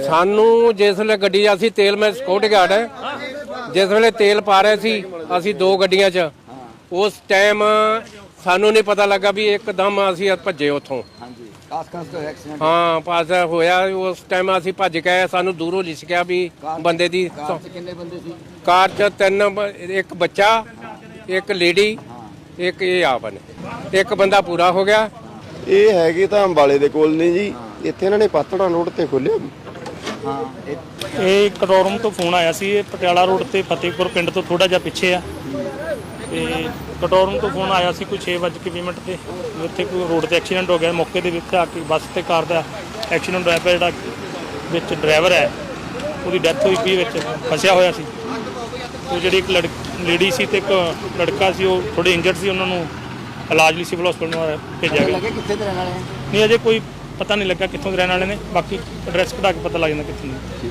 ਸਾਨੂੰ ਜਿਸ ਵੇਲੇ ਗੱਡੀ ਅਸੀਂ ਤੇਲ ਮੈਂ ਸਿਕਿਉਰਟੀ ਗਾਰਡ ਹੈ, ਜਿਸ ਵੇਲੇ ਤੇਲ ਪਾ ਰਹੇ ਸੀ ਅਸੀਂ ਦੋ ਗੱਡੀਆਂ 'ਚ, ਉਸ ਟਾਈਮ ਸਾਨੂੰ ਨਹੀਂ ਪਤਾ ਲੱਗਾ ਵੀ ਇੱਕਦਮ ਅਸੀਂ ਭੱਜੇ ਉੱਥੋਂ। ਹਾਂ ਪਾਸ ਹੋਇਆ, ਉਸ ਟਾਈਮ ਅਸੀਂ ਭੱਜ ਕੇ ਆਏ, ਸਾਨੂੰ ਦੂਰੋਂ ਲਿਸ਼ਕਿਆ ਵੀ ਬੰਦੇ ਦੀ। ਕਿੰਨੇ ਬੰਦੇ ਸੀ? ਕਾਰ 'ਚ ਤਿੰਨ, ਇੱਕ ਬੱਚਾ, ਇੱਕ ਲੇਡੀ, ਇੱਕ ਇਹ ਆਪ ਨੇ, ਇੱਕ ਬੰਦਾ ਪੂਰਾ ਹੋ ਗਿਆ। ਇਹ ਹੈਗੇ ਤਾਂ ਅੰਬਾਲੇ ਦੇ ਕੋਲ ਨੇ ਜੀ, ਇੱਥੇ ਇਹਨਾਂ ਨੇ ਪਾਤੜਾ ਰੋਡ ਤੇ ਖੋਲਿਆ। ਹਾਂ ਇਹ ਕੰਟਰੋਲ ਰੂਮ ਤੋਂ ਫੋਨ ਆਇਆ ਸੀ, ਇਹ ਪਟਿਆਲਾ ਰੋਡ ਤੇ ਫਤਿਹਪੁਰ ਪਿੰਡ ਤੋਂ ਥੋੜਾ ਜਿਹਾ ਪਿੱਛੇ ਆ, ਤੇ ਕੰਟਰੋਲ ਰੂਮ ਤੋਂ ਫੋਨ ਆਇਆ ਸੀ ਕੋਈ 6:20 ਤੇ ਉੱਥੇ ਕੋਈ ਰੋਡ ਤੇ ਐਕਸੀਡੈਂਟ ਹੋ ਗਿਆ। ਮੌਕੇ ਦੇ ਵਿੱਚ ਆ ਕੇ ਬੱਸ ਤੇ ਕਾਰ ਦਾ ਐਕਸੀਡੈਂਟ ਹੋਇਆ ਪਿਆ। ਜਿਹੜਾ ਵਿੱਚ ਡਰਾਈਵਰ ਹੈ ਉਹਦੀ ਡੈਥ ਹੋਈ ਪਈ, ਵਿੱਚ ਫਸਿਆ ਹੋਇਆ ਸੀ। ਉਹ ਜਿਹੜੀ ਇੱਕ ਲੇਡੀ ਸੀ ਤੇ ਇੱਕ ਲੜਕਾ ਸੀ, ਉਹ ਥੋੜੇ ਇੰਜਰਡ ਸੀ, ਉਹਨਾਂ ਨੂੰ ਇਲਾਜ ਲਈ ਸਿਵਲ ਹਸਪਤਾਲ ਭੇਜਿਆ ਗਿਆ। ਕਿੱਥੇ ਦੇ ਰਹਿਣ ਵਾਲੇ? ਨਹੀਂ ਅਜੇ ਕੋਈ ਪਤਾ ਨਹੀਂ ਲੱਗਾ ਕਿੱਥੋਂ ਦੇ ਰਹਿਣ ਵਾਲੇ ਨੇ, ਬਾਕੀ ਐਡਰੈਸ ਕਢਾ ਕੇ ਪਤਾ ਲੱਗ ਜਾਂਦਾ ਕਿੱਥੋਂ ਦੇ।